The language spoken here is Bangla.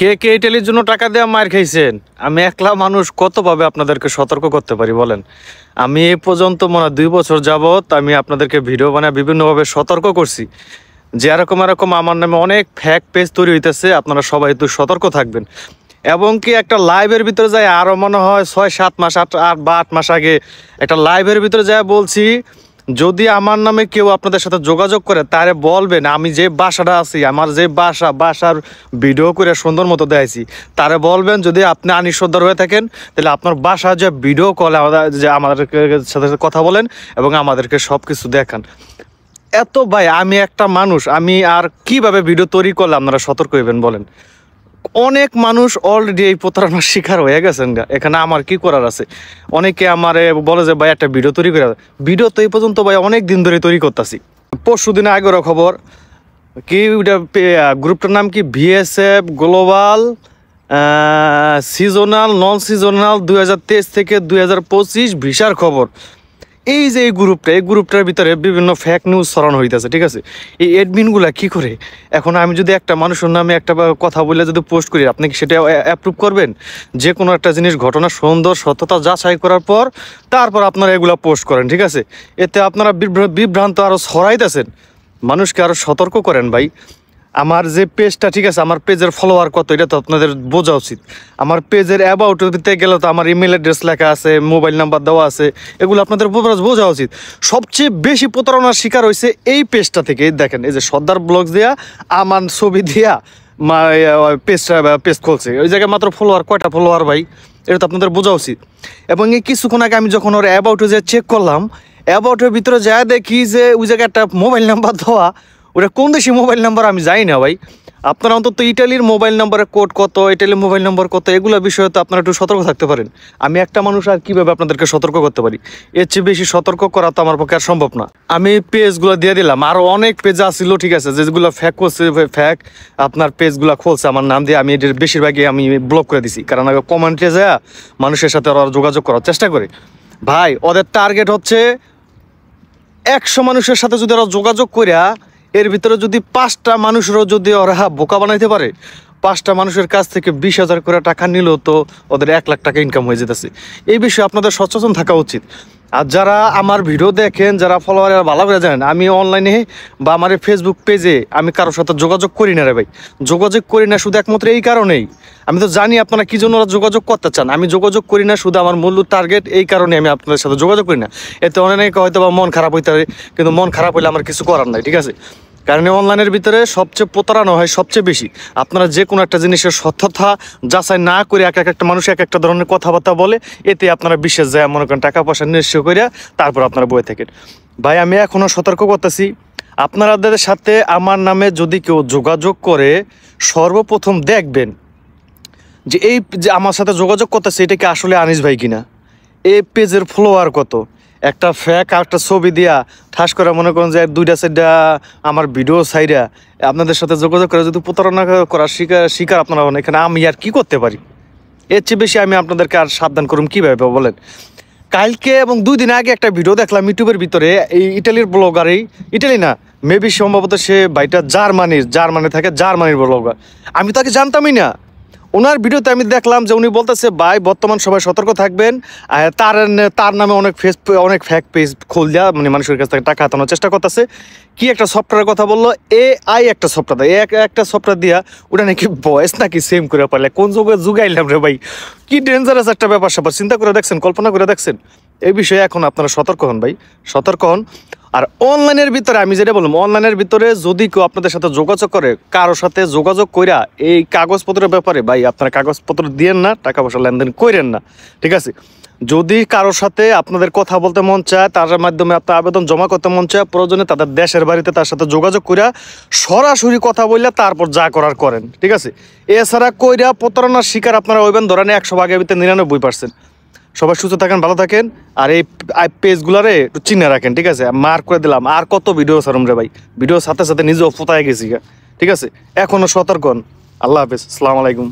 কে কে ইটালির জন্য টাকা দেওয়া মার খাইছেন? আমি একলা মানুষ কতভাবে আপনাদেরকে সতর্ক করতে পারি বলেন? আমি এই পর্যন্ত মনে হয় 2 বছর যাবত আমি আপনাদেরকে ভিডিও বানায় বিভিন্নভাবে সতর্ক করছি যে এরকম এরকম আমার নামে অনেক ফেক পেজ তৈরি হইতেছে, আপনারা সবাই একটু সতর্ক থাকবেন। এবং কি একটা লাইভের ভিতরে যায় আরও মনে হয় 6-7 মাস 8 মাস আগে একটা লাইভের ভিতরে যায় বলছি, যদি আমার নামে কেউ আপনাদের সাথে যোগাযোগ করে তারে বলবেন আমি যে বাসাটা আছি, আমার যে বাসার ভিডিও করে সুন্দর মতো দেখাইছি, তারে বলবেন যদি আপনি আনিসুদ্দার হয়ে থাকেন তাহলে আপনার বাসা যে ভিডিও কলে আমাদের সাথে কথা বলেন এবং আমাদেরকে সব কিছু দেখান। এত ভাই আমি একটা মানুষ, আমি আর কিভাবে ভিডিও তৈরি করলে আপনারা সতর্ক হইবেন বলেন? অনেক মানুষ অলরেডি এই প্রতারণার শিকার হয়ে গেছেন গা, এখানে আমার কি করার আছে? অনেকে আমারে বলে যে ভাই একটা ভিডিও তৈরি করে, ভিডিও তো এই পর্যন্ত ভাই অনেক দিন ধরে তৈরি করতেছি। পরশু দিনে আগেরও খবর কি, ওইটা গ্রুপটার নাম কি VSF global seasonal non seasonal 2023 থেকে 2025 ভিসার খবর। এই যে এই গ্রুপটার ভিতরে বিভিন্ন ফেক নিউজ ছড়ানো হইতেছে, ঠিক আছে? এই অ্যাডমিনগুলা কি করে? এখন আমি যদি একটা মানুষের নামে একটা কথা বলে যদি পোস্ট করি, আপনি কি সেটা অ্যাপ্রুভ করবেন? যে কোনো একটা জিনিস ঘটনা সুন্দর সত্যতা যাচাই করার পর তারপর আপনারা এগুলা পোস্ট করেন, ঠিক আছে? এতে আপনারা বিভ্রান্ত আরও ছড়াইতেছেন, মানুষকে আরও সতর্ক করেন ভাই। আমার যে পেজটা, ঠিক আছে, আমার পেজের ফলোয়ার কত এটা তো আপনাদের বোঝা উচিত। আমার পেজের অ্যাবাউট দিতে গেলে তো আমার ইমেল অ্যাড্রেস লেখা আছে, মোবাইল নাম্বার দেওয়া আছে, এগুলো আপনাদের বোঝা উচিত। সবচেয়ে বেশি প্রতারণার শিকার হয়েছে এই পেজটা থেকে। দেখেন, এই যে সর্দার ব্লগস দিয়া আমার ছবি দিয়া পেজ খুলছে, ওই জায়গায় মাত্র ফলোয়ার কয়টা ফলোয়ার ভাই, এটা তো আপনাদের বোঝা উচিত। এবং এই কিছুক্ষণ আগে আমি যখন ওর অ্যাবাউটে যে চেক করলাম, অ্যাবাউটের ভিতরে যা দেখি যে ওই জায়গায় একটা মোবাইল নাম্বার দেওয়া, ওটা কোন দেশি মোবাইল নাম্বার আমি জানি না ভাই। আপনারা অন্তত ইটালির মোবাইল নাম্বারের কোড কত, ইটালির মোবাইল নাম্বার কত, এগুলো বিষয়ে তো আপনারা একটু সতর্ক থাকতে পারেন। আমি একটা মানুষ আর কীভাবে আপনাদেরকে সতর্ক করতে পারি? এর চেয়ে বেশি সতর্ক করা তো আমার পক্ষে আর সম্ভব না। আমি পেজগুলো দিয়ে দিলাম, আরও অনেক পেজ আসছিল, ঠিক আছে, যেগুলো ফ্যাক করছে, ফ্যাক আপনার পেজগুলো খুলছে আমার নাম দিয়ে, আমি এদের বেশিরভাগই আমি ব্লক করে দিছি। কারণ আগে কমেন্টে যায় মানুষের সাথে ওরা যোগাযোগ করার চেষ্টা করে। ভাই ওদের টার্গেট হচ্ছে 100 মানুষের সাথে যদি ওরা যোগাযোগ করিয়া এর ভিতরে যদি 5টা মানুষেরও যদি ওরা বোকা বানাইতে পারে, 5টা মানুষের কাছ থেকে 20,000 করে টাকা নিলেও তো ওদের 1 লাখ টাকা ইনকাম হয়ে যেতেছে। এই বিষয়ে আপনাদের সচেতন থাকা উচিত। আর যারা আমার ভিডিও দেখেন, যারা ফলোয়ার ভালো করে জানেন, আমি অনলাইনে বা আমার ফেসবুক পেজে আমি কারোর সাথে যোগাযোগ করি না রে ভাই। যোগাযোগ করি না শুধু একমাত্র এই কারণেই, আমি তো জানি আপনারা কী জন্য যোগাযোগ করতে চান। আমি যোগাযোগ করি না শুধু আমার মূল টার্গেট এই কারণে আমি আপনাদের সাথে যোগাযোগ করি না। এতে অনেকে হয়তো বা মন খারাপ হইতে পারে, কিন্তু মন খারাপ হইলে আমার কিছু করার নাই, ঠিক আছে? কারণ অনলাইনের ভিতরে সবচেয়ে প্রতারণা হয় সবচেয়ে বেশি। আপনারা যে কোনো একটা জিনিসের সত্যতা যাচাই না করে এক একটা মানুষ এক একটা ধরনের কথাবার্তা বলে, এতে আপনারা বিশেষ যায় মনে করেন টাকা পয়সা নিশ্চয় করিয়া তারপর আপনারা বয়ে থাকেন। ভাই আমি এখনও সতর্ক করতেছি, আপনাদের সাথে আমার নামে যদি কেউ যোগাযোগ করে, সর্বপ্রথম দেখবেন যে এই যে আমার সাথে যোগাযোগ করতেছে এটা কি আসলে আনিস ভাই কিনা, এই পেজের ফলোয়ার কত। একটা ফ্যাক আর একটা ছবি দিয়া ঠাস করে মনে করেন যে 2টা 4টা আমার ভিডিও সাইডা আপনাদের সাথে যোগাযোগ করে যদি প্রতারণা করার শিকার আপনারা হন, এখানে আমি আর কি করতে পারি? এর চেয়ে বেশি আমি আপনাদেরকে আর সাবধান করুন কীভাবে বলেন? কালকে এবং 2 দিন আগে একটা ভিডিও দেখলাম ইউটিউবের ভিতরে, এই ইটালির ব্লগার, এই ইটালি না মেবি সম্ভবত সে ভাইটা জার্মানি থাকে, জার্মানির ব্লগার। আমি তাকে জানতামই না। ওনার ভিডিওতে আমি দেখলাম যে উনি বলতেছে ভাই বর্তমান সবাই সতর্ক থাকবেন, তার নামে অনেক ফেক পেজ খুল দেওয়া, মানে মানুষের কাছ থেকে টাকা হাতানোর চেষ্টা করতেছে। কি একটা সফটওয়্যারের কথা বললো, AI একটা সফটওয়্যার, একটা সফটওয়্যার দিয়া ওটা নাকি ভয়েস নাকি সেম করে পারলে। কোন যুগাইলাম রে ভাই, কি ডেঞ্জারাস একটা ব্যাপার স্যাপার। চিন্তা করে দেখছেন, কল্পনা করে দেখছেন? এই বিষয়ে এখন আপনারা সতর্ক হন ভাই, সতর্ক হন। আর অনলাইনের ভিতরে আমি যেটা বললাম, অনলাইনের ভিতরে যদি কেউ আপনাদের সাথে যোগাযোগ করে, কারোর সাথে যোগাযোগ কইরা এই কাগজপত্রের ব্যাপারে ভাই আপনারা কাগজপত্র দিয়েন না, টাকা পয়সা লেনদেন করেন না, ঠিক আছে? যদি কারোর সাথে আপনাদের কথা বলতে মন চায়, তার মাধ্যমে আপনার আবেদন জমা করতে মন চায়, প্রয়োজনে তাদের দেশের বাড়িতে তার সাথে যোগাযোগ কইরা সরাসরি কথা বললে তারপর যা করার করেন, ঠিক আছে? এছাড়া কইরা প্রতারণার শিকার আপনারা হইবেন ধরেন 100 ভাগের ভিতরে 99%। সবাই সুস্থ থাকেন, ভালো থাকেন। আর এই পেজগুলারে একটু চিনে রাখেন, ঠিক আছে? মার্ক করে দিলাম, আর কত ভিডিও ছাড়ুন রে ভাই, ভিডিও সাথে সাথে নিজেও ফোতায় গেছি, ঠিক আছে? এখনও সতর্ক হন। আল্লাহ হাফেজ, আসসালামু আলাইকুম।